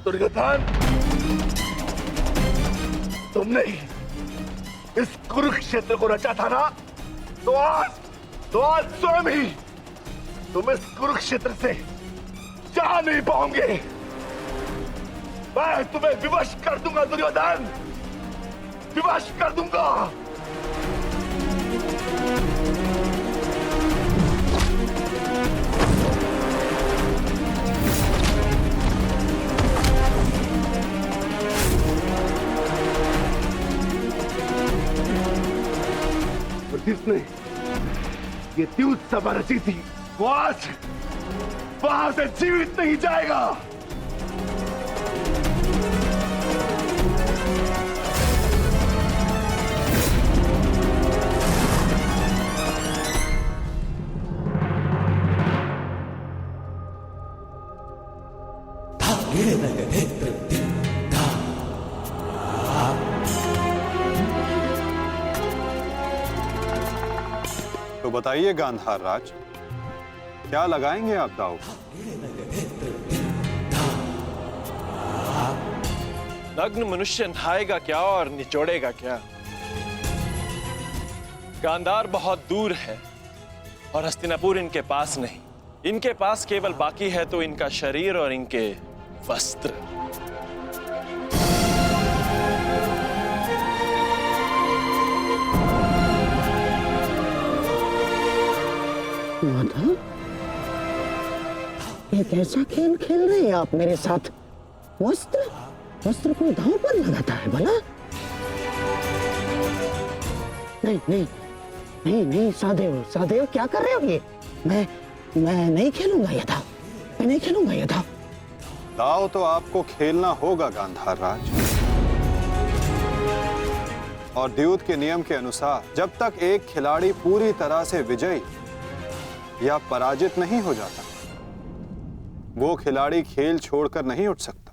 दुर्योधन, तुमने इस कुरुक्षेत्र को रचा था ना, तो आज स्वयं ही तुम इस कुरुक्षेत्र से जा नहीं पाओगे। मैं तुम्हें विवश कर दूंगा दुर्योधन, विवश कर दूंगा। जिसने ये द्यूत सभा रची थी, वो आज वहां से जीवित नहीं जाएगा। तो बताइए गांधार राज, क्या लगाएंगे आप दांव? नग्न मनुष्य नहाएगा क्या और निचोड़ेगा क्या? गांधार बहुत दूर है और हस्तिनापुर इनके पास नहीं। इनके पास केवल बाकी है तो इनका शरीर और इनके वस्त्र। माधव, ये कैसा खेल खेल रहे हैं आप मेरे साथ? वस्त्र को दांव पर लगाता है भला? नहीं सादेव क्या कर रहे हो ये? मैं नहीं खेलूंगा ये दांव, मैं नहीं खेलूंगा ये दांव। दांव तो आपको खेलना होगा गांधार राज, और द्यूत के नियम के अनुसार जब तक एक खिलाड़ी पूरी तरह से विजयी या पराजित नहीं हो जाता, वो खिलाड़ी खेल छोड़कर नहीं उठ सकता।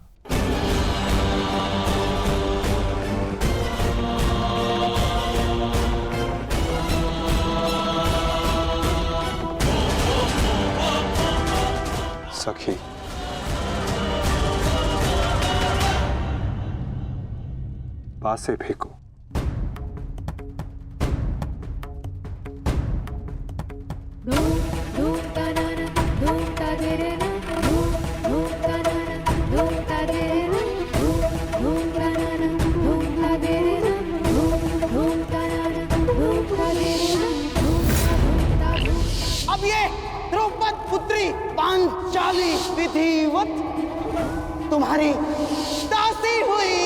सखी, पासे फेंको। अब ये द्रौपद पुत्री पांचाली विधिवत तुम्हारी दासी हुई।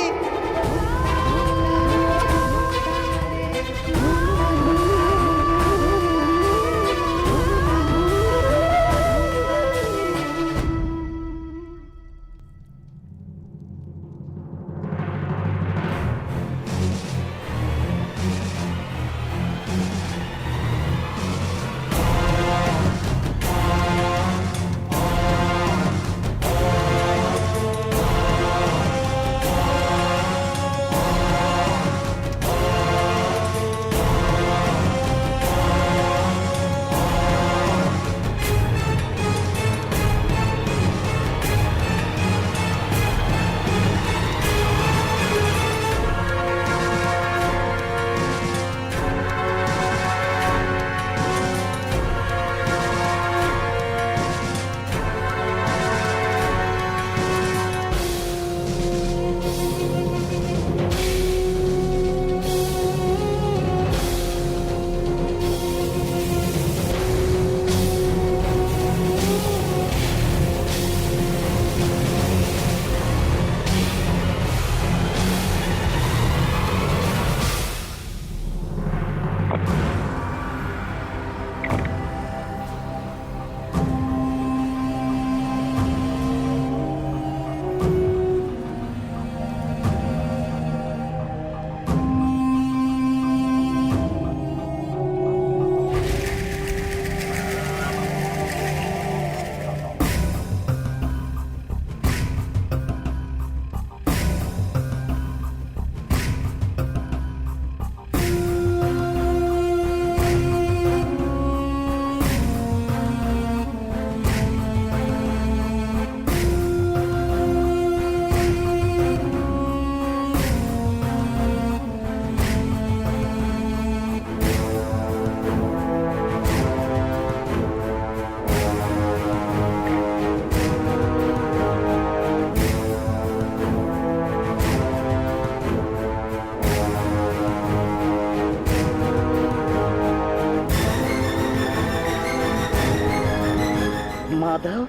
माधव,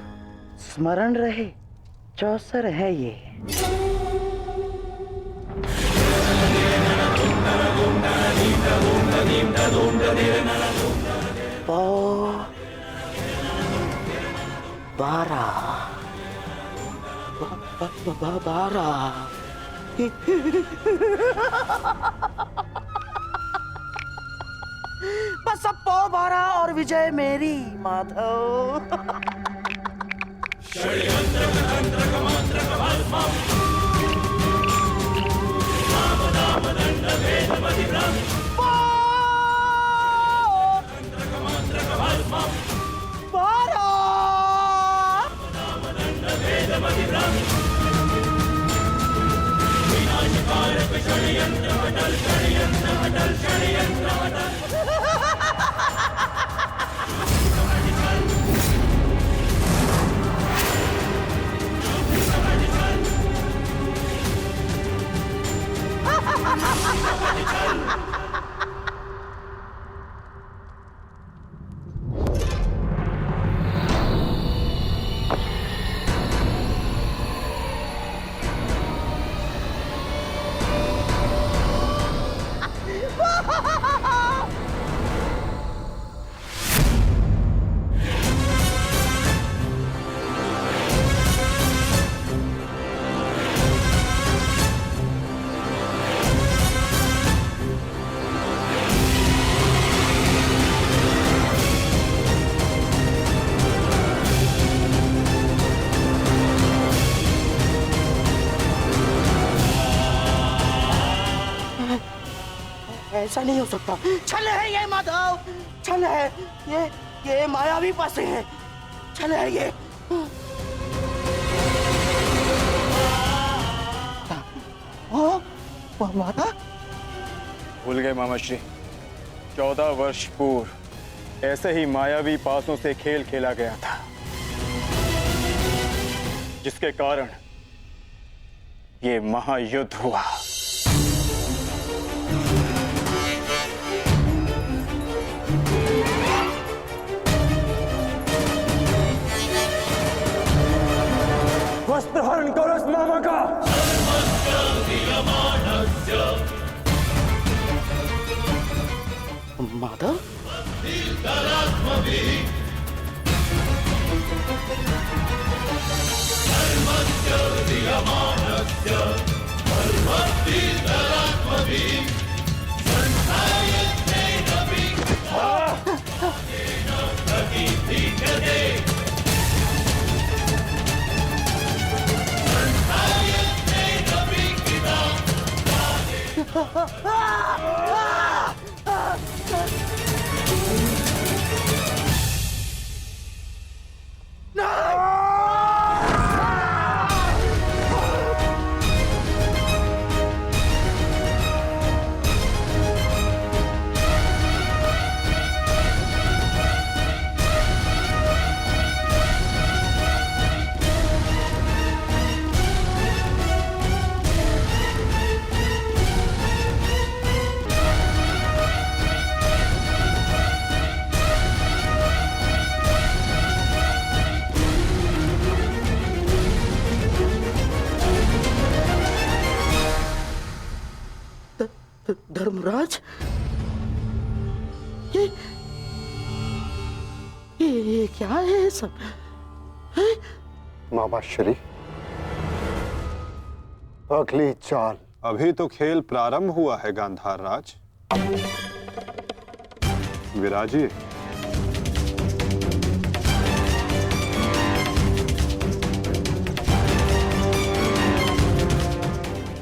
स्मरण रहे, चौसर है ये। पौ 12 बस अब पौ 12 और विजय मेरी माधव। ऐसा नहीं हो सकता। छल है ये माधव, छल है ये मायावी पासे है, छल है ये। माता भूल गए मामा श्री, 14 वर्ष पूर्व ऐसे ही मायावी पासों से खेल खेला गया था, जिसके कारण ये महायुद्ध हुआ। वस्त्रहरण करो इस मामा का। माधव धर्मराज, ये क्या है सब? मामा श्री, अगली चाल। अभी तो खेल प्रारंभ हुआ है गांधार राज। विराजिए।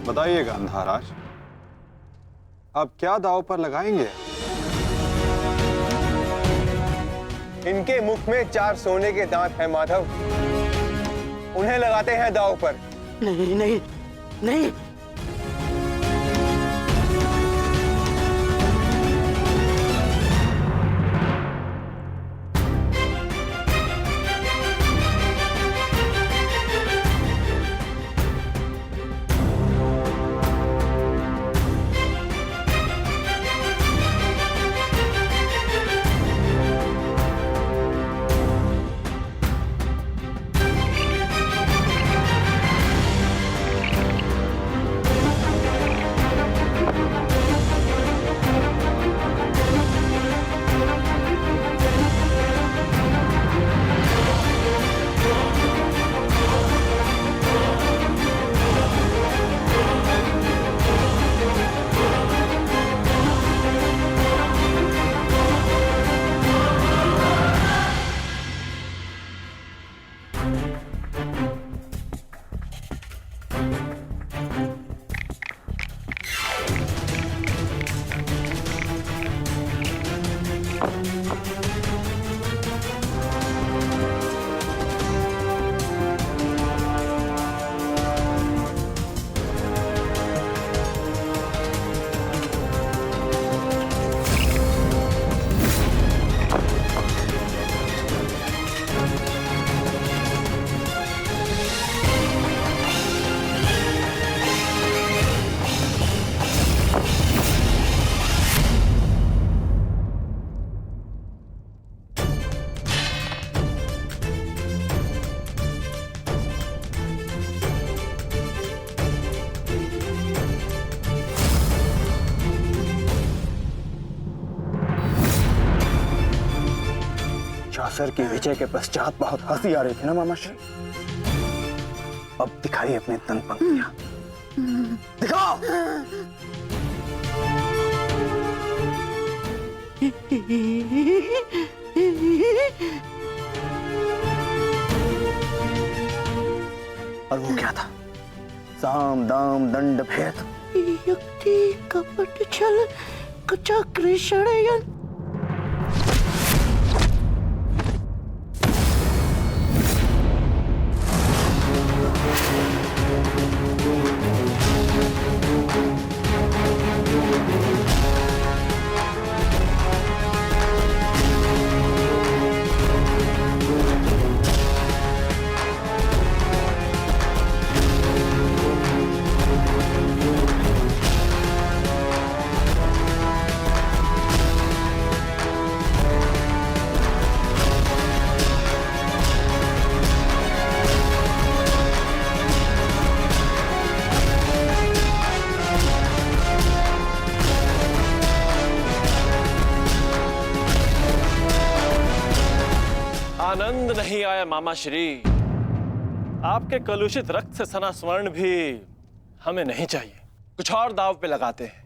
बताइए गांधार राज, अब क्या दांव पर लगाएंगे? इनके मुख में 4 सोने के दांत हैं माधव, उन्हें लगाते हैं दांव पर। नहीं नहीं नहीं, असुर की विजय के पश्चात बहुत हंसी आ रही थी ना मामाश्री, अब दिखाइए अपनी तन पंक्तियां, दिखाओ। और वो क्या था? साम दाम दंड भेद, युक्ति कपट छल कुचक्र षड्यंत्र। आनंद नहीं आया मामा श्री। आपके कलुषित रक्त से सना स्वर्ण भी हमें नहीं चाहिए। कुछ और दाव पे लगाते हैं।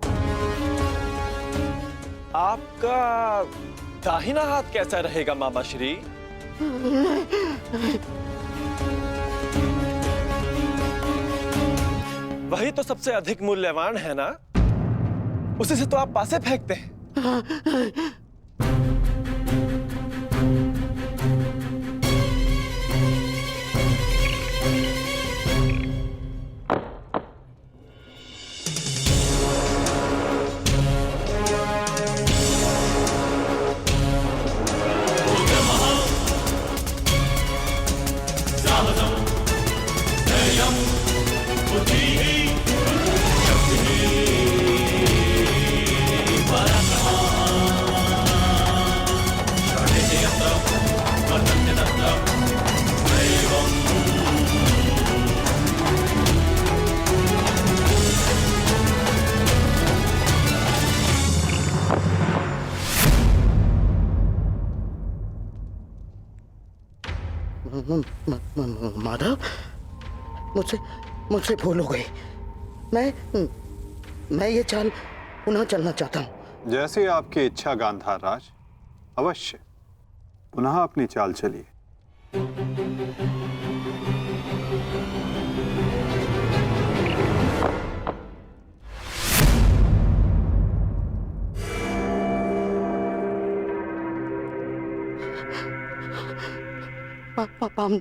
आपका दाहिना हाथ कैसा रहेगा मामा श्री? वही तो सबसे अधिक मूल्यवान है ना, उसी से तो आप पासे फेंकते हैं। माधव, मुझसे भूल हो गई। मैं ये चाल पुनः चलना चाहता हूँ। जैसी आपकी इच्छा गांधार राज, अवश्य पुनः अपनी चाल चलिए।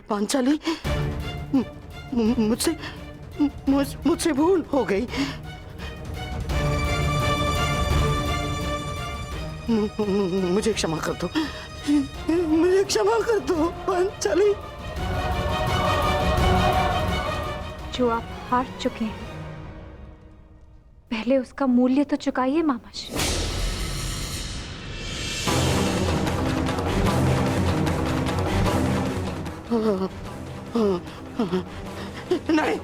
पांचाली, मुझसे भूल हो गई। मुझे क्षमा कर दो, मुझे क्षमा कर दो पांचाली। जो आप हार चुके हैं, पहले उसका मूल्य तो चुकाइए मामाश्री। नहीं,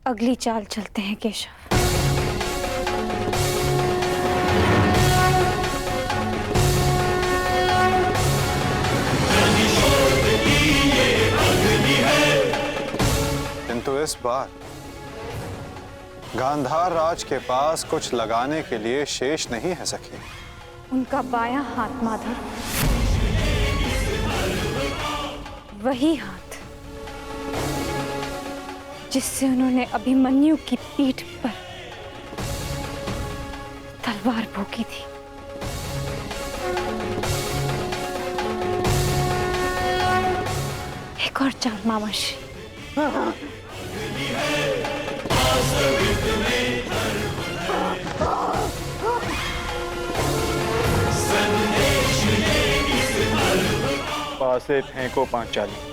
अगली चाल चलते हैं केशव। किंतु इस बार गांधार राज के पास कुछ लगाने के लिए शेष नहीं है सखी। उनका बायां हाथ माधव, वही हाथ जिससे उन्होंने अभिमन्यु की पीठ पर तलवार भोंकी थी। एक एक और चाल मामा श्री। पासे फेंको पांचाली।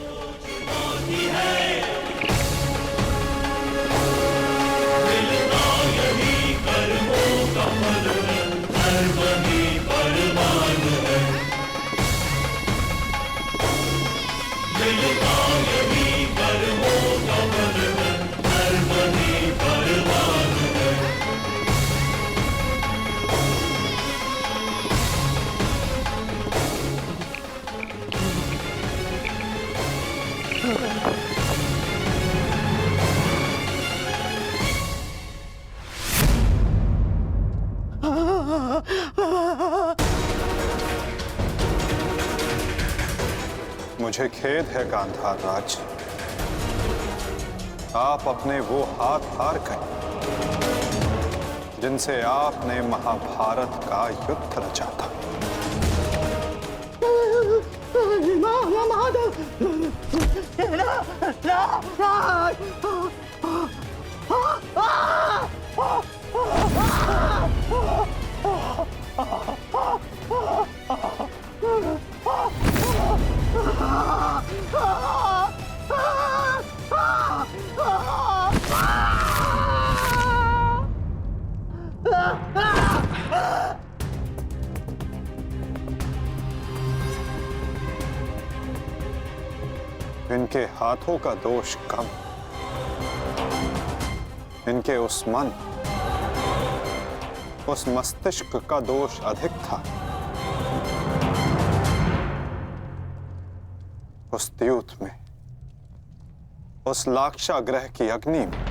मुझे खेद है गांधार राज, आप अपने वो हाथ हार गए जिनसे आपने महाभारत का युद्ध रचा था। इनके हाथों का दोष कम, इनके उस मन, उस मस्तिष्क का दोष अधिक था। उस द्यूत में, उस लाक्षागृह की अग्नि में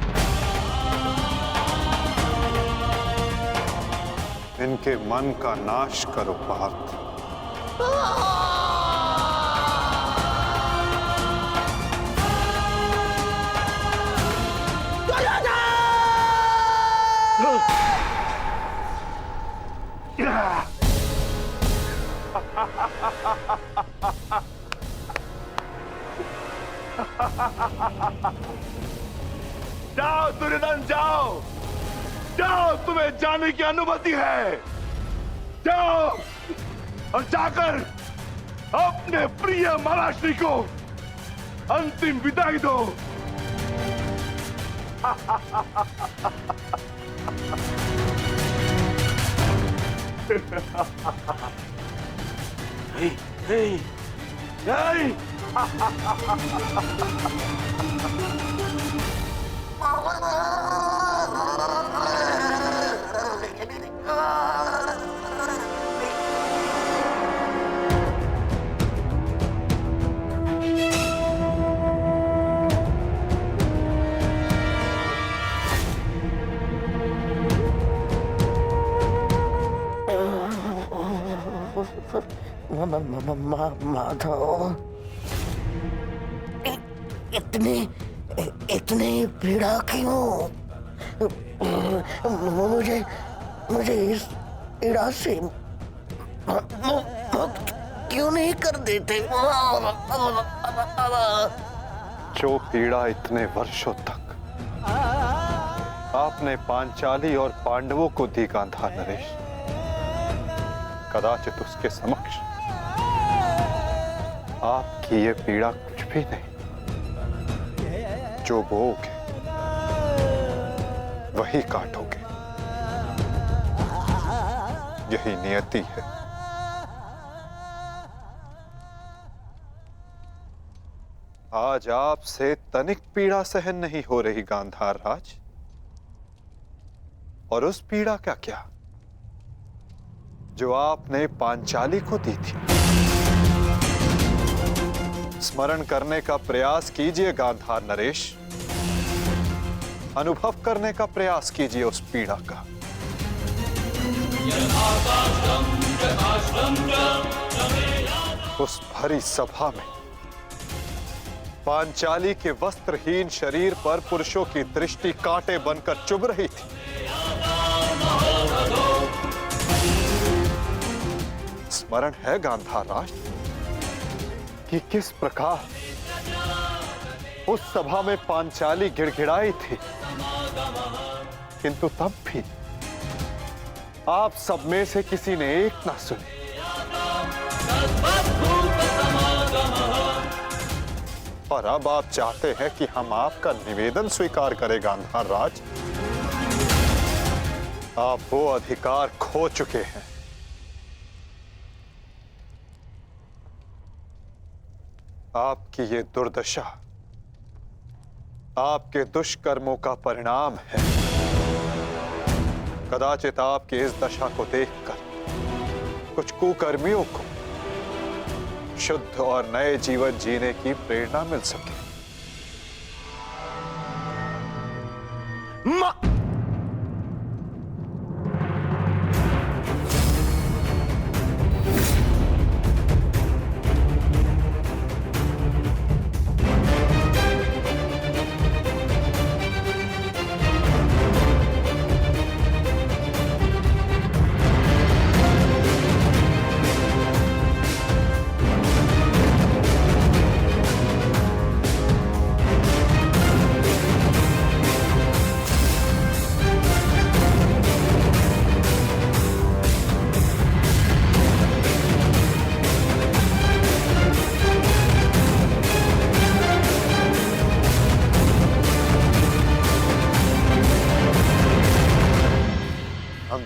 इनके मन का नाश करो पार्थ। जाओ दुर्योधन, जाओ जाओ, तुम्हें जाने की अनुमति है। जाओ और जाकर अपने प्रिय महाराष्ट्री को अंतिम विदाई दो। नहीं, नहीं, माधव, इतनी पीड़ा क्यों? मुझे इस पीड़ा से मुक्त क्यों नहीं कर देते? जो पीड़ा इतने वर्षों तक आपने पांचाली और पांडवों को दी गांधार नरेश, कदाचित उसके समक्ष आपकी ये पीड़ा कुछ भी नहीं। जो बोओगे वही काटोगे, यही नियति है। आज आपसे तनिक पीड़ा सहन नहीं हो रही गांधार राज, और उस पीड़ा का क्या जो आपने पांचाली को दी थी। स्मरण करने का प्रयास कीजिए गांधार नरेश, अनुभव करने का प्रयास कीजिए उस पीड़ा का। उस भरी सभा में पांचाली के वस्त्रहीन शरीर पर पुरुषों की दृष्टि कांटे बनकर चुभ रही थी। स्मरण है गांधार राज कि किस प्रकार उस सभा में पांचाली गिड़गिड़ाई थी, किंतु तब भी आप सब में से किसी ने एक ना सुनी। और अब आप चाहते हैं कि हम आपका निवेदन स्वीकार करें गांधार राज। आप वो अधिकार खो चुके हैं। आपकी ये दुर्दशा आपके दुष्कर्मों का परिणाम है। कदाचित आपकी इस दशा को देखकर कुछ कुकर्मियों को शुद्ध और नए जीवन जीने की प्रेरणा मिल सके।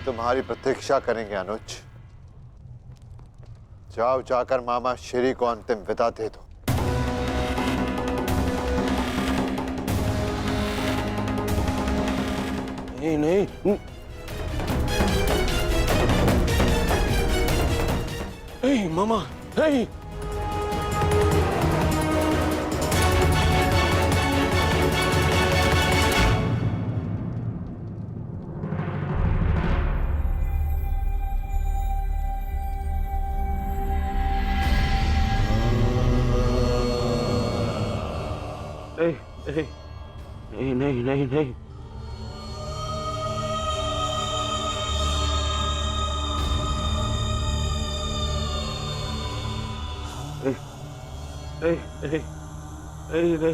तुम्हारी प्रतीक्षा करेंगे अनुज। जाओ, जाकर मामा श्री को अंतिम विदा दे दो। नहीं नहीं, नहीं मामा, नहीं। नहीं नहीं नहीं नहीं, नहीं नहीं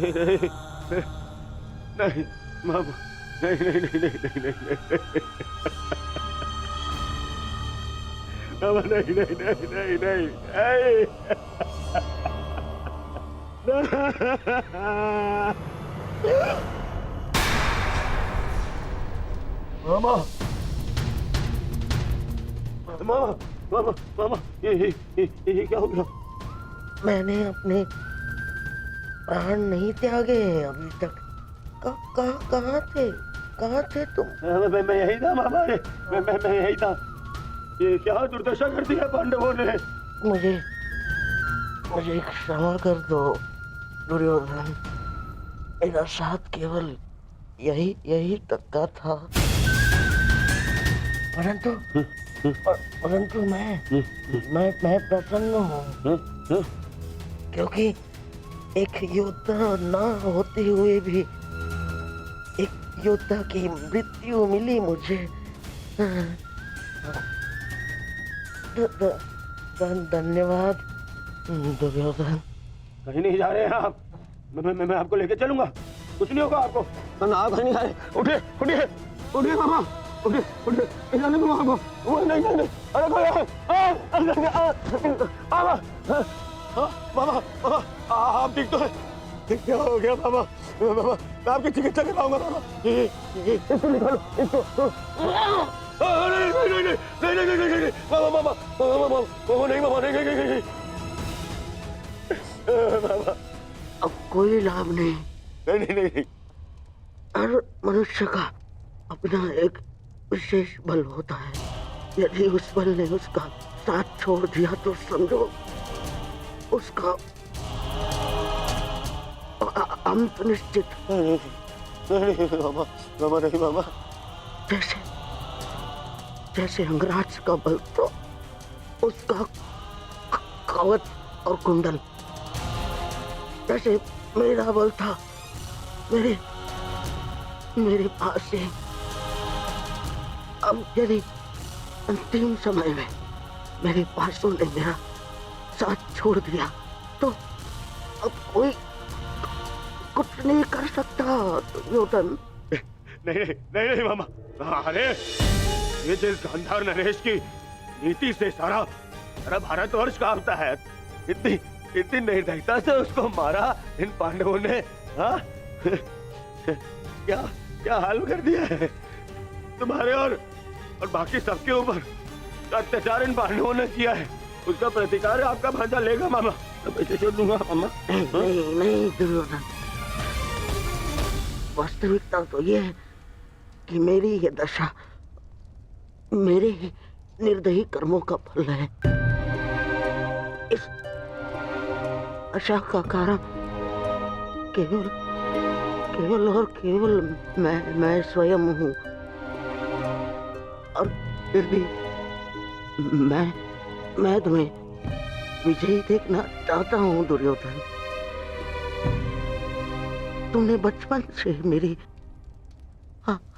नहीं नहीं मामा, नहीं नहीं नहीं नहीं नहीं नहीं मामा, नहीं नहीं नहीं नहीं नहीं मामा, मामा, मामा, मामा, ये क्या हो गया? मैंने अपने प्राण नहीं त्यागे हैं अभी तक। कहाँ थे तुम? मैं यही था मामा, मैं यही था। ये क्या दुर्दशा कर दी है पांडवों ने? मुझे क्षमा कर दो दुर्योधन। मेरा साथ केवल यही तक का था, परंतु मैं प्रसन्न हूँ, क्योंकि एक योद्धा ना होते हुए भी एक योद्धा की मृत्यु मिली मुझे। धन्यवाद दुर्योधन। कहीं नहीं जा रहे हैं आप। मैं आपको लेके चलूंगा, कुछ नहीं होगा आपको। आप कहीं नहीं जा रहे। उठिए उठिए उठिए मामा, उठिए उठिए, जाने दो आपको। नहीं नहीं नहीं, अरे मामा, मामा आप ठीक तो है? क्या हो गया मामा? मामा मैं आपकी चिकित्सा कराऊंगा मामा। इसको निकालो, इसको। नहीं नहीं नहीं नहीं नहीं नहीं नहीं, मामा मामा मामा मामा नहीं, मामा नहीं नहीं नहीं मामा, अब कोई लाभ नहीं। नहीं नहीं नहीं। हर मनुष्य का अपना एक विशेष बल होता है। यदि उस बल ने उसका साथ छोड़ दिया तो समझो उसका अंत निश्चित। नहीं मामा, मामा नहीं मामा। जैसे अंगराज का बल तो उसका कवच और कुंडल, जैसे मेरा बल था मेरे पास है। अब यदि अंतिम समय में मेरे पासों ने मेरा साथ छोड़ दिया तो अब कुछ नहीं कर सकता दुर्योधन। नहीं नहीं नहीं नहीं मामा, अरे ये जिस गांधार नरेश की नीति से सारा भारतवर्ष कांपता है, इतनी निर्दयता से उसको मारा इन पांडवों ने। हाँ क्या क्या हाल कर दिया है तुम्हारे और बाकी सबके ऊपर। अत्याचार इन पांडवों ने किया है, उसका प्रतिकार आपका भांजा लेगा मामा। मैं छोड़ दूंगा मामा। नहीं नहीं दुर्योधन, वास्तविकता तो ये है कि मेरी ये दशा मेरे ही निर्दयी कर्मों का फल है। इस आशा का कारण केवल और केवल मैं स्वयं हूँ। और फिर भी मैं तुम्हें विजयी देखना चाहता हूँ दुर्योधन। तुमने बचपन से मेरी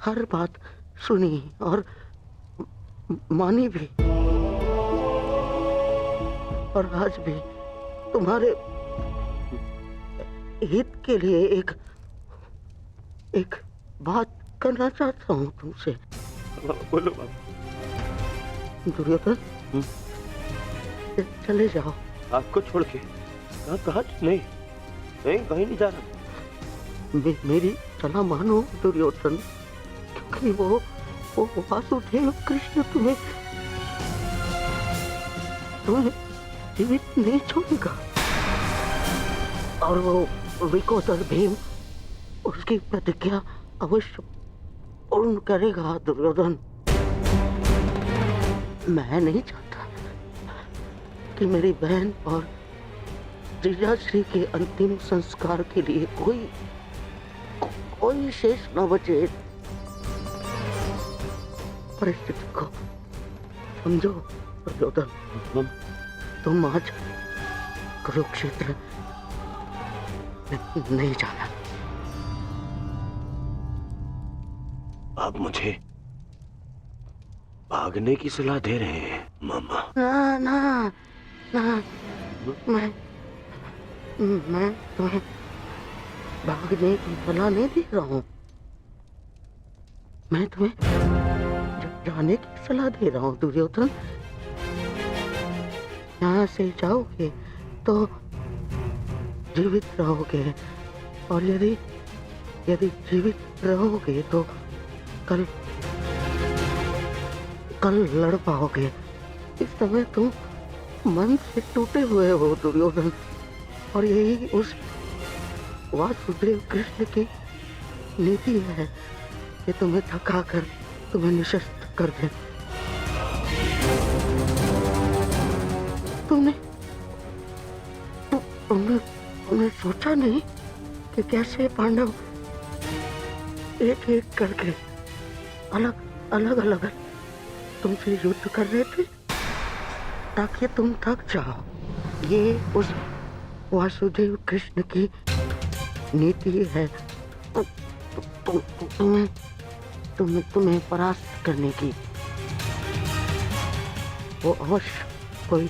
हर बात सुनी और मानी भी, और आज भी तुम्हारे हित के लिए एक बात करना चाहता हूँ तुमसे। बोलो बाबा। दुर्योधन चले जाओ। आपको छोड़ के कहाँ? नहीं कहीं नहीं जा रहा। मेरी सलाह मानो दुर्योधन, क्योंकि वो वासुदेव कृष्ण तुम्हें जीवित नहीं छोड़ेगा, और वो विकोदर भीम उसकी प्रतिज्ञा अवश्य पूर्ण करेगा दुर्योधन। मैं नहीं चाहता कि मेरी बहन और जीजाश्री के अंतिम संस्कार के लिए कोई शेष न बचे। परिस्थिति को समझो दुर्योधन। तुम आज कुरुक्षेत्र नहीं जाना। आप मुझे भागने की सलाह दे रहे हैं मामा? ना ना ना, मैं तुम्हें भागने की सलाह नहीं दे रहा हूँ। मैं तुम्हें जाने की सलाह दे रहा हूँ दुर्योधन। यहाँ से जाओगे तो जीवित रहोगे, और यदि जीवित रहोगे तो कल लड़ पाओगे। इस समय तुम मन से टूटे हुए हो दुर्योधन, और यही उस वासुदेव कृष्ण की नीति है कि तुम्हें थकाकर तुम्हें निशस्त कर दे। तुमने सोचा नहीं कि कैसे पांडव एक एक करके अलग तुमसे युद्ध कर रहे थे ताकि तुम थक जाओ। ये उस वासुदेव कृष्ण की नीति है तुम्हें परास्त करने की। वो अवश्य कोई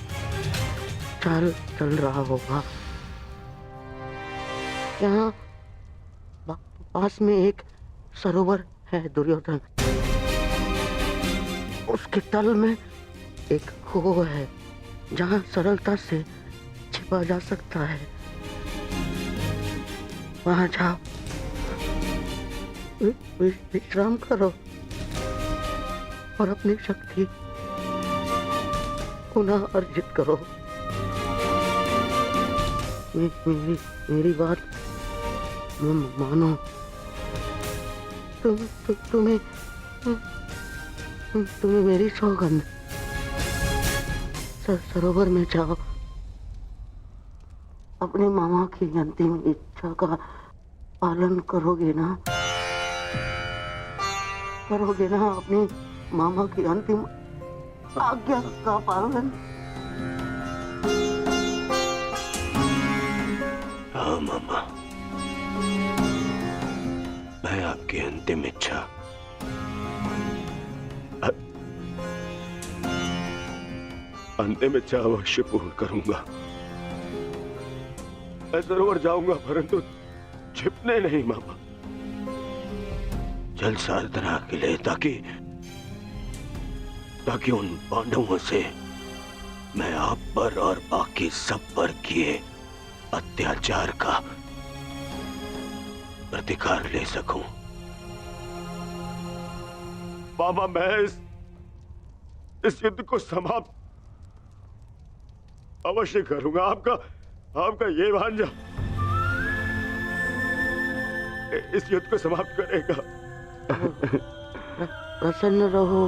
चाल चल रहा होगा। यहाँ पास में एक सरोवर है दुर्योधन, उसके तल में एक कुआं है जहाँ सरलता से छिपा जा सकता है। वहाँ जाओ, विश्राम करो और अपनी शक्ति पुनः अर्जित करो। मेरी बात मानो। तुम्हें मेरी सौगंध। सरोवर में जाओ, अपने मामा की अंतिम इच्छा का पालन करोगे ना? अपनी मामा की अंतिम आज्ञा का पालन। हाँ मामा, मैं आपकी अंतिम इच्छा अवश्य पूर्ण करूंगा। मैं सरोवर जाऊंगा, परंतु छिपने नहीं मामा, जल साधना के लिए, ताकि उन पांडवों से मैं आप पर और बाकी सब पर किए अत्याचार का प्रतिकार ले सकूं। मामा, मैं इस युद्ध को समाप्त अवश्य करूंगा। आपका ये भांजा इस युद्ध को समाप्त करेगा। प्रसन्न रहो।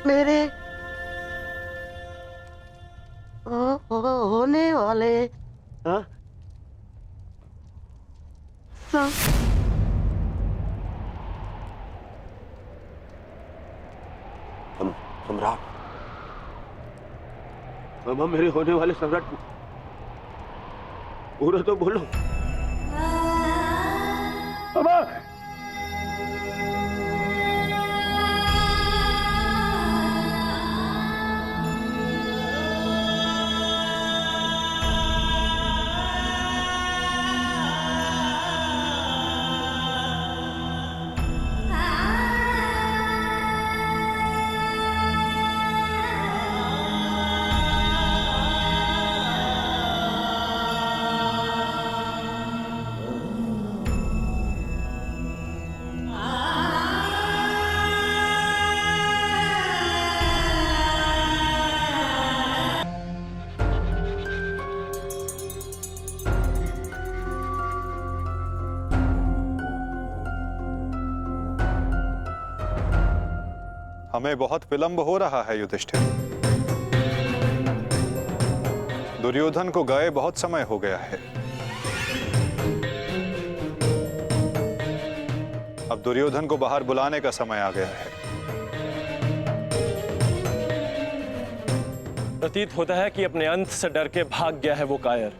मेरे होने वाले सम्राट, मामा, मेरे होने वाले सम्राट पूरा तो बोलो। मामा, हमें बहुत विलंब हो रहा है युधिष्ठिर। दुर्योधन को गए बहुत समय हो गया है। अब दुर्योधन को बाहर बुलाने का समय आ गया है। प्रतीत होता है कि अपने अंत से डर के भाग गया है वो कायर।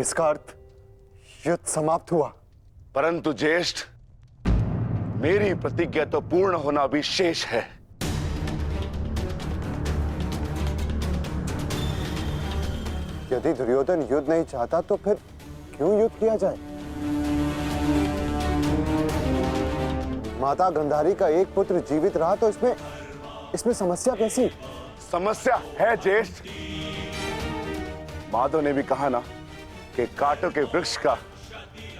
इसका अर्थ युद्ध समाप्त हुआ। परंतु ज्येष्ठ, मेरी प्रतिज्ञा तो पूर्ण होना भी शेष है। यदि दुर्योधन युद्ध नहीं चाहता तो फिर क्यों युद्ध किया जाए? माता गंधारी का एक पुत्र जीवित रहा तो इसमें समस्या कैसी? समस्या है ज्येष्ठ। माधव ने भी कहा ना कि कांटों के वृक्ष का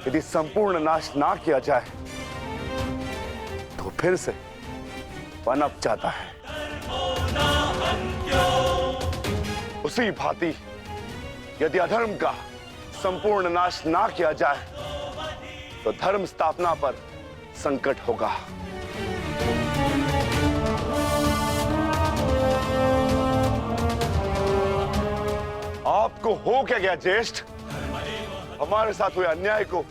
यदि संपूर्ण नाश ना किया जाए तो फिर से पनप जाता है। उसी भांति यदि अधर्म का संपूर्ण नाश ना किया जाए तो धर्म स्थापना पर संकट होगा। आपको हो क्या गया ज्येष्ठ? हमारे साथ हुए अन्याय को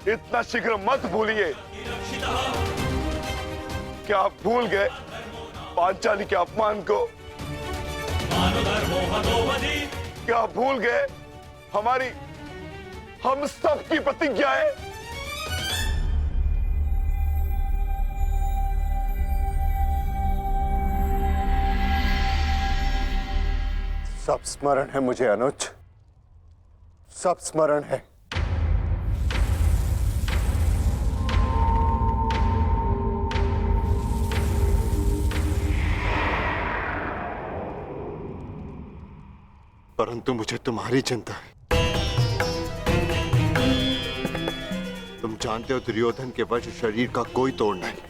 इतना शीघ्र मत भूलिए। क्या आप भूल गए पांचाली के अपमान को? क्या आप भूल गए हम सब की प्रतिज्ञाएं? सब स्मरण है मुझे अनुज, सब स्मरण है। परंतु मुझे तुम्हारी चिंता है। तुम जानते हो दुर्योधन के वश शरीर का कोई तोड़ नहीं,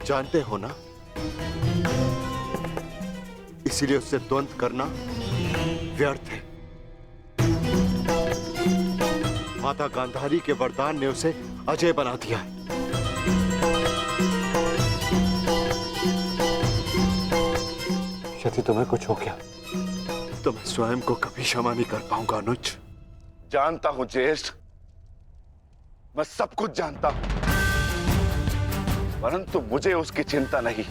जानते हो ना? इसीलिए उससे द्वंद्व करना व्यर्थ है। माता गांधारी के वरदान ने उसे अजय बना दिया है। यदि तुम्हें कुछ हो गया तो मैं स्वयं को कभी क्षमा नहीं कर पाऊंगा अनुज। जानता हूं ज्येष्ठ, मैं सब कुछ जानता हूं, परंतु मुझे उसकी चिंता नहीं।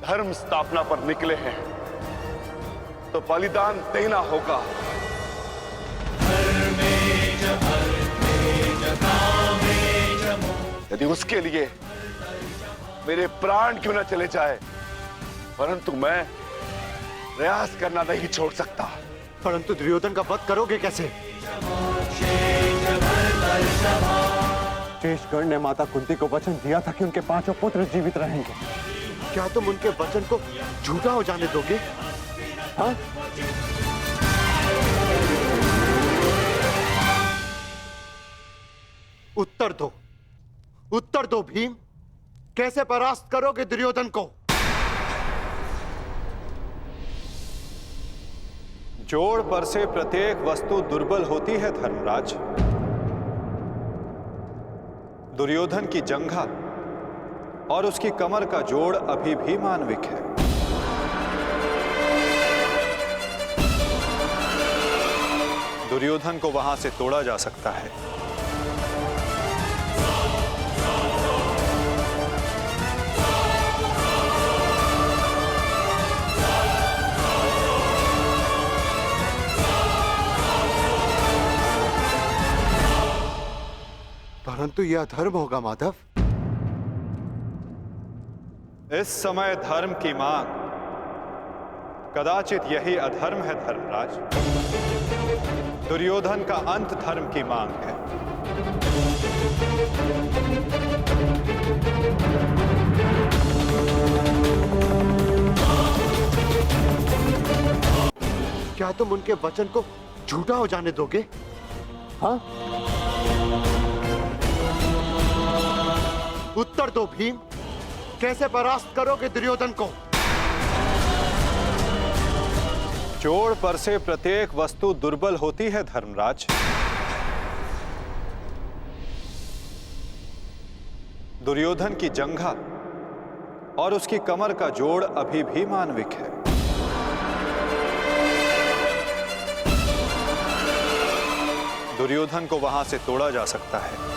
धर्म स्थापना पर निकले हैं तो बलिदान देना होगा। यदि उसके लिए मेरे प्राण क्यों न चले जाए, परंतु मैं प्रयास करना नहीं छोड़ सकता। परंतु दुर्योधन का वध करोगे कैसे? शेषगढ़ ने माता कुंती को वचन दिया था कि उनके 5 पुत्र जीवित रहेंगे। क्या तुम उनके वचन को झूठा हो जाने दोगे? हाँ? उत्तर दो, उत्तर दो भीम। कैसे परास्त करोगे दुर्योधन को? जोड़ पर से प्रत्येक वस्तु दुर्बल होती है धर्मराज। दुर्योधन की जंघा और उसकी कमर का जोड़ अभी भी मानविक है। दुर्योधन को वहां से तोड़ा जा सकता है। परंतु यह अधर्म होगा माधव। इस समय धर्म की मांग, कदाचित यही अधर्म है धर्मराज। दुर्योधन का अंत धर्म की मांग है। क्या तुम उनके वचन को झूठा हो जाने दोगे? हाँ? उत्तर दो भीम। कैसे परास्त करोगे दुर्योधन को? जोड़ पर से प्रत्येक वस्तु दुर्बल होती है धर्मराज। दुर्योधन की जंघा और उसकी कमर का जोड़ अभी भी मानविक है। दुर्योधन को वहां से तोड़ा जा सकता है।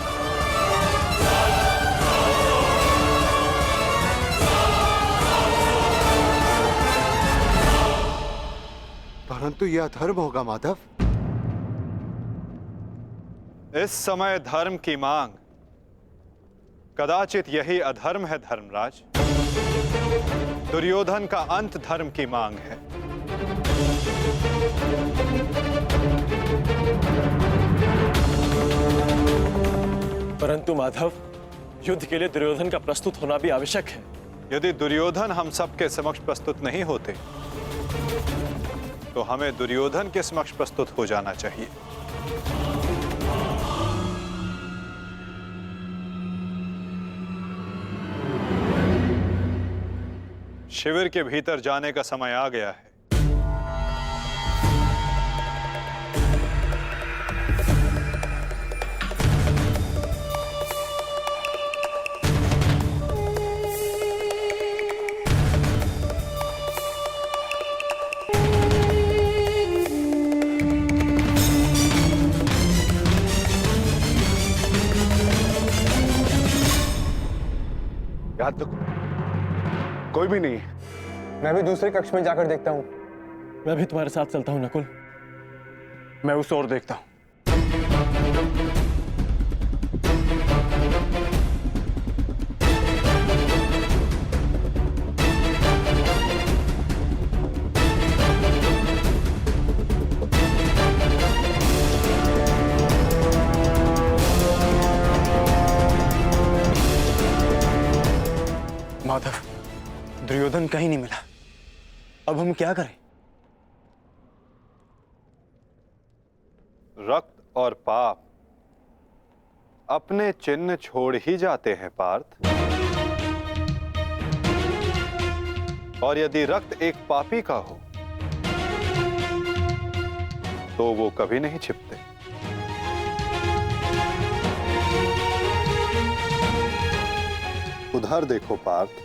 परंतु यह अधर्म होगा माधव। इस समय धर्म की मांग, कदाचित यही अधर्म है धर्मराज। दुर्योधन का अंत धर्म की मांग है। परंतु माधव, युद्ध के लिए दुर्योधन का प्रस्तुत होना भी आवश्यक है। यदि दुर्योधन हम सबके समक्ष प्रस्तुत नहीं होते तो हमें दुर्योधन के समक्ष प्रस्तुत हो जाना चाहिए। शिविर के भीतर जाने का समय आ गया है। याद तो कोई भी नहीं। मैं भी दूसरे कक्ष में जाकर देखता हूँ। मैं भी तुम्हारे साथ चलता हूं नकुल। मैं उस ओर देखता हूं। माधव, दुर्योधन कहीं नहीं मिला। अब हम क्या करें? रक्त और पाप अपने चिन्ह छोड़ ही जाते हैं पार्थ। और यदि रक्त एक पापी का हो तो वो कभी नहीं छिपते। उधर देखो पार्थ।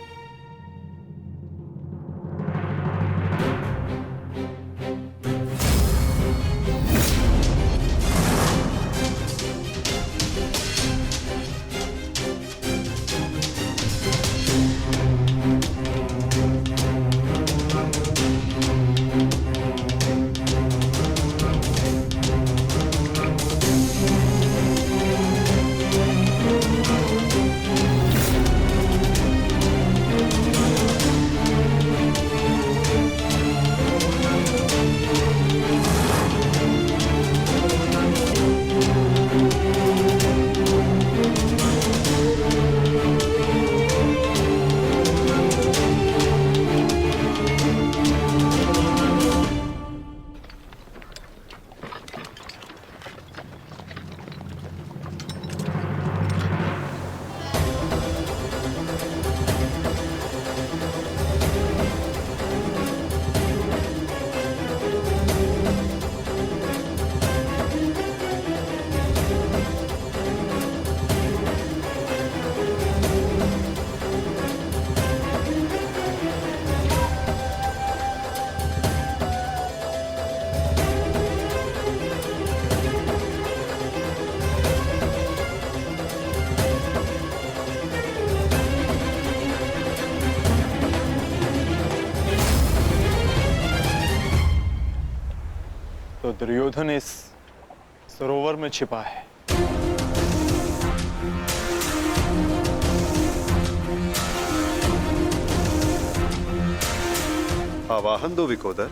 दुर्योधन इस सरोवर में छिपा है। आवाहन दो विकोदर।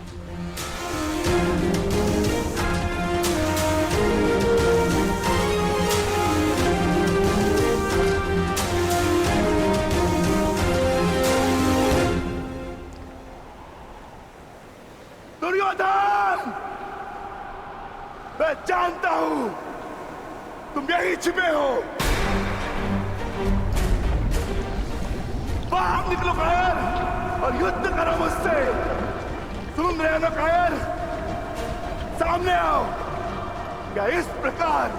दुर्योधन, मैं जानता हूं तुम यही छिपे हो। बाहर निकलो कायर और युद्ध करो मुझसे। सुन रहे हो ना कायर? सामने आओ। क्या इस प्रकार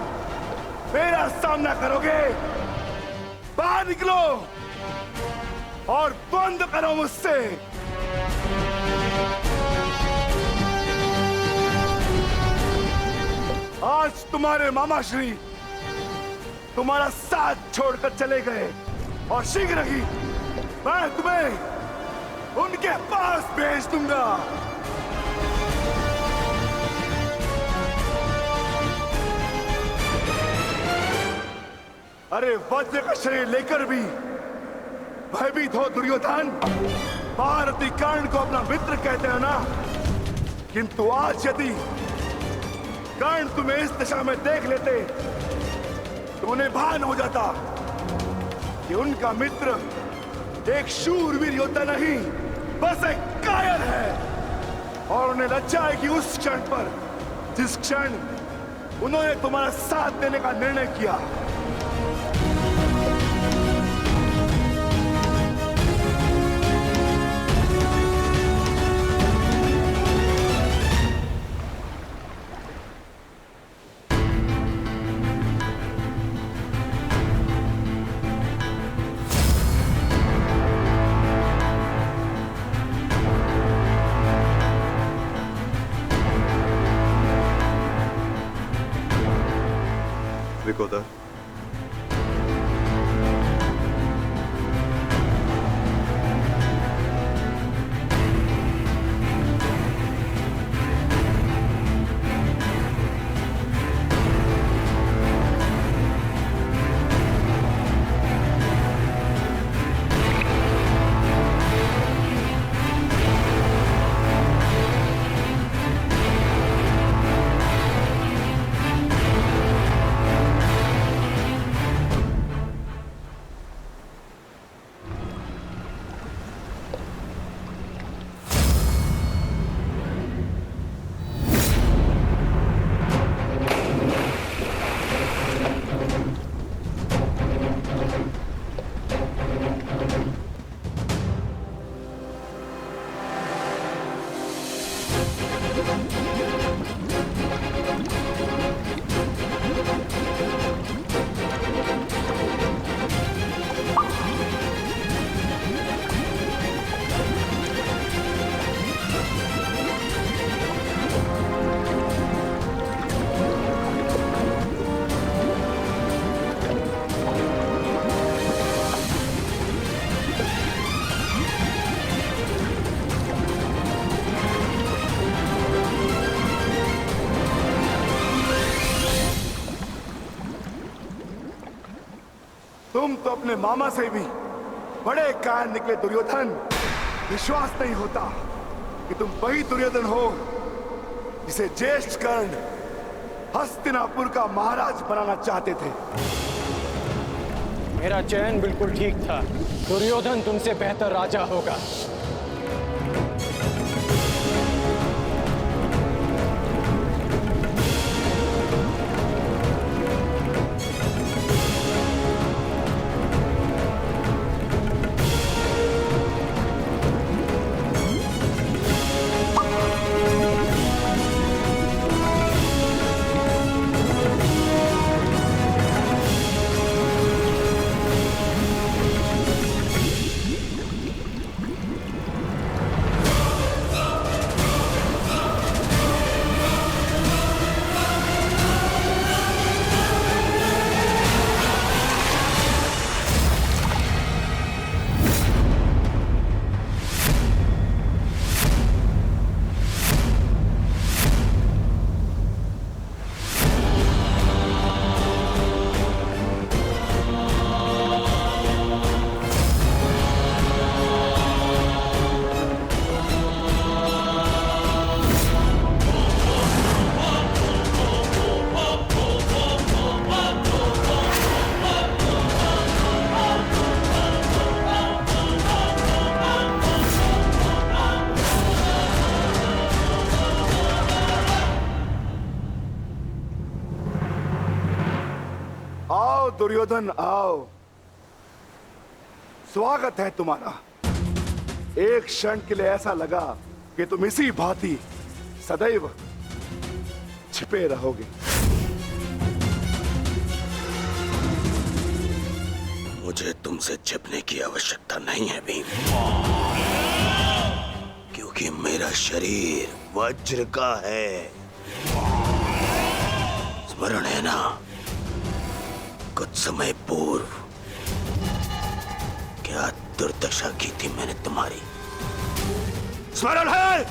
मेरा सामना करोगे? बाहर निकलो और बंद करो मुझसे। आज तुम्हारे मामा श्री तुम्हारा साथ छोड़कर चले गए और शीघ्र ही मैं तुम्हें उनके पास भेज दूंगा। अरे वज्र का शरीर लेकर भी भयभीत हो दुर्योधन। भारती कर्ण को अपना मित्र कहते हो ना, किंतु आज यदि कर्ण तुम्हें इस दिशा में देख लेते तो उन्हें भान हो जाता कि उनका मित्र एक शूरवीर योद्धा नहीं, बस एक कायर है। और उन्हें लज्जा है कि उस क्षण पर जिस क्षण उन्होंने तुम्हारा साथ देने का निर्णय किया। विकोदर, तुम तो अपने मामा से भी बड़े कायर निकले दुर्योधन। विश्वास नहीं होता कि तुम वही दुर्योधन हो जिसे ज्येष्ठ कर्ण हस्तिनापुर का महाराज बनाना चाहते थे। मेरा चयन बिल्कुल ठीक था। दुर्योधन तुमसे बेहतर राजा होगा। आओ दुर्योधन आओ, स्वागत है तुम्हारा। एक क्षण के लिए ऐसा लगा कि तुम इसी भांति सदैव छिपे रहोगे। मुझे तुमसे छिपने की आवश्यकता नहीं है भीम, क्योंकि मेरा शरीर वज्र का है। स्मरण है ना, कुछ समय पूर्व क्या दुर्दशा की थी मैंने तुम्हारी? स्मरण है?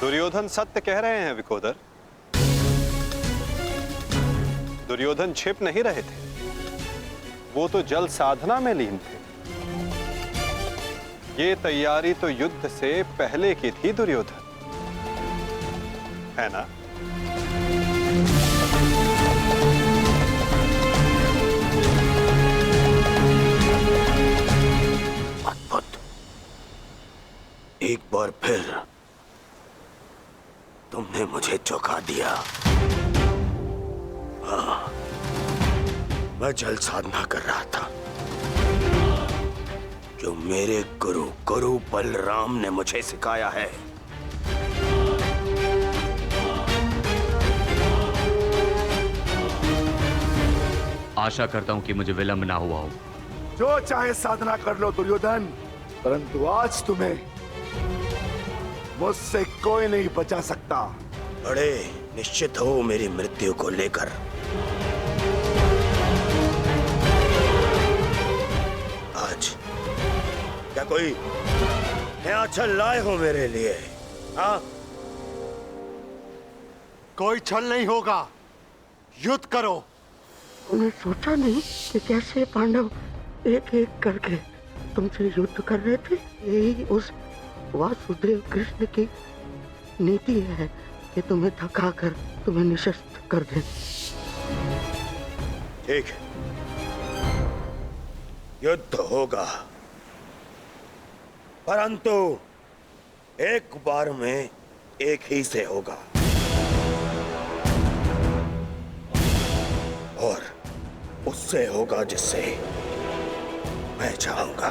दुर्योधन सत्य कह रहे हैं विकोदर। दुर्योधन छिप नहीं रहे थे, वो तो जल साधना में लीन थे। ये तैयारी तो युद्ध से पहले की थी दुर्योधन, है ना? अद्भुत, एक बार फिर तुमने मुझे चौंका दिया। हाँ, मैं जल साधना कर रहा था जो मेरे गुरु बलराम ने मुझे सिखाया है। आशा करता हूं कि मुझे विलंब ना हुआ हो। जो चाहे साधना कर लो दुर्योधन, परंतु आज तुम्हें मुझसे कोई नहीं बचा सकता। बड़े निश्चित हो मेरी मृत्यु को लेकर। आज क्या कोई नया छल लाए हो मेरे लिए? हाँ, कोई छल नहीं होगा, युद्ध करो। उन्हें सोचा नहीं कि कैसे पांडव एक एक करके तुमसे युद्ध कर रहे थे। यही उस वासुदेव कृष्ण की नीति है कि तुम्हें थकाकर तुम्हें निशस्त्र कर दे। ठीक है, युद्ध होगा, परंतु एक बार में एक ही से होगा, और उससे होगा जिससे मैं चाहूंगा।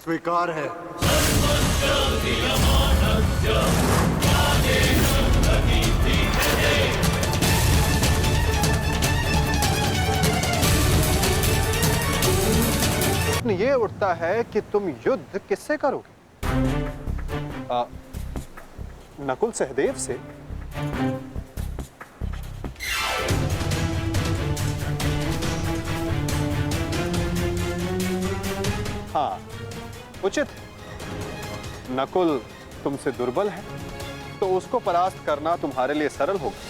स्वीकार है। ये उठता है कि तुम युद्ध किससे करोगे? नकुल सहदेव से? हाँ, उचित है। नकुल तुमसे दुर्बल है, तो उसको परास्त करना तुम्हारे लिए सरल होगा।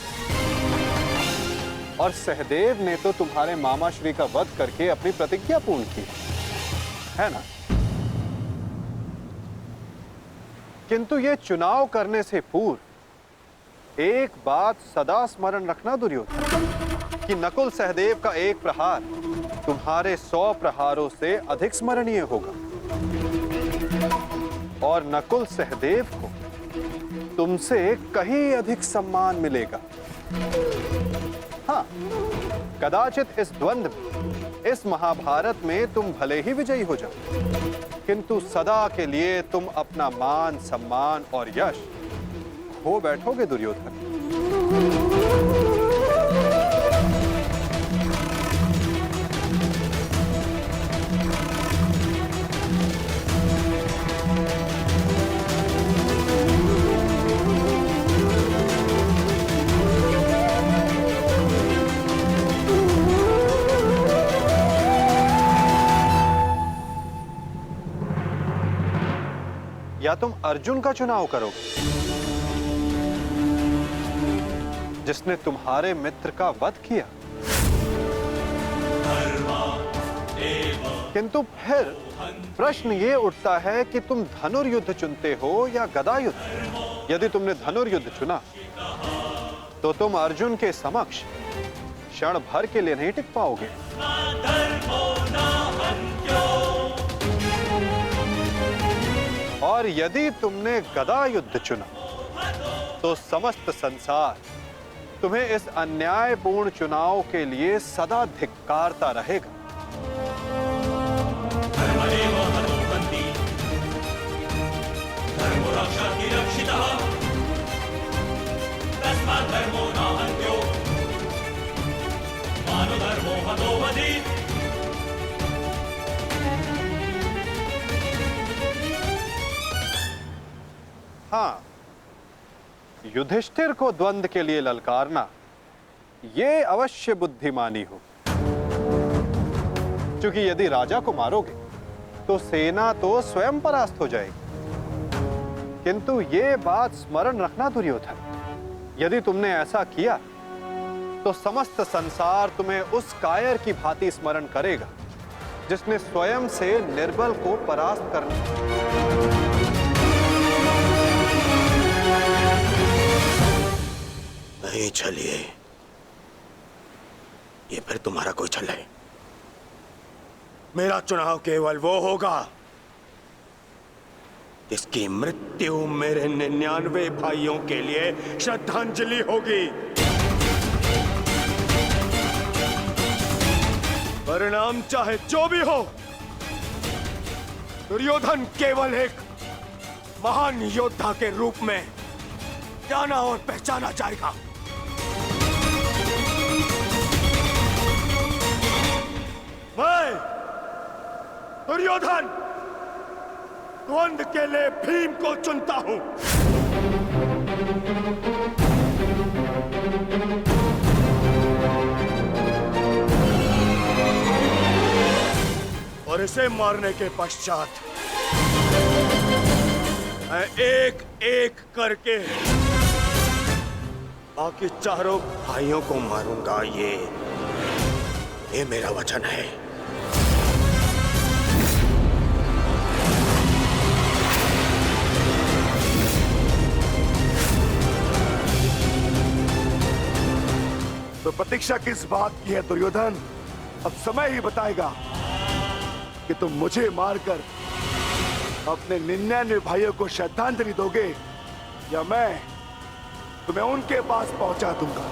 और सहदेव ने तो तुम्हारे मामा श्री का वध करके अपनी प्रतिज्ञा पूर्ण की है ना? किंतु ये चुनाव करने से पूर्व एक बात सदा स्मरण रखना दुर्योधन, कि नकुल सहदेव का एक प्रहार तुम्हारे 100 प्रहारों से अधिक स्मरणीय होगा, और नकुल सहदेव को तुमसे कहीं अधिक सम्मान मिलेगा। हाँ, कदाचित इस द्वंद्व में, इस महाभारत में तुम भले ही विजयी हो जाओ, किंतु सदा के लिए तुम अपना मान, सम्मान और यश खो बैठोगे दुर्योधन। या तुम अर्जुन का चुनाव करोगे, जिसने तुम्हारे मित्र का वध किया। किंतु फिर प्रश्न ये उठता है कि तुम धनुर्युद्ध चुनते हो या गदा युद्ध। यदि तुमने धनुर्युद्ध चुना तो तुम अर्जुन के समक्ष क्षण भर के लिए नहीं टिक पाओगे। और यदि तुमने गदा युद्ध चुना तो समस्त संसार तुम्हें इस अन्यायपूर्ण चुनाव के लिए सदा धिक्कारता रहेगा। हाँ, युधिष्ठिर को द्वंद्व के लिए ललकारना ये अवश्य बुद्धिमानी हो, क्योंकि यदि राजा को मारोगे तो सेना तो स्वयं परास्त हो जाएगी। किंतु ये बात स्मरण रखना दुर्योधन, यदि तुमने ऐसा किया तो समस्त संसार तुम्हें उस कायर की भांति स्मरण करेगा जिसने स्वयं से निर्बल को परास्त करना। नहीं चलिए, ये फिर तुम्हारा कोई छल है। मेरा चुनाव केवल वो होगा जिसकी मृत्यु मेरे 99 भाइयों के लिए श्रद्धांजलि होगी। परिणाम चाहे जो भी हो, दुर्योधन केवल एक महान योद्धा के रूप में जाना और पहचाना जाएगा। मैं दुर्योधन द्वंद्व के लिए भीम को चुनता हूं। और इसे मारने के पश्चात मैं एक एक करके बाकी चारों भाइयों को मारूंगा। ये मेरा वचन है। तो प्रतीक्षा किस बात की है दुर्योधन? अब समय ही बताएगा कि तुम मुझे मारकर अपने 99 भाइयों को श्रद्धांजलि दोगे या मैं तुम्हें उनके पास पहुंचा दूंगा।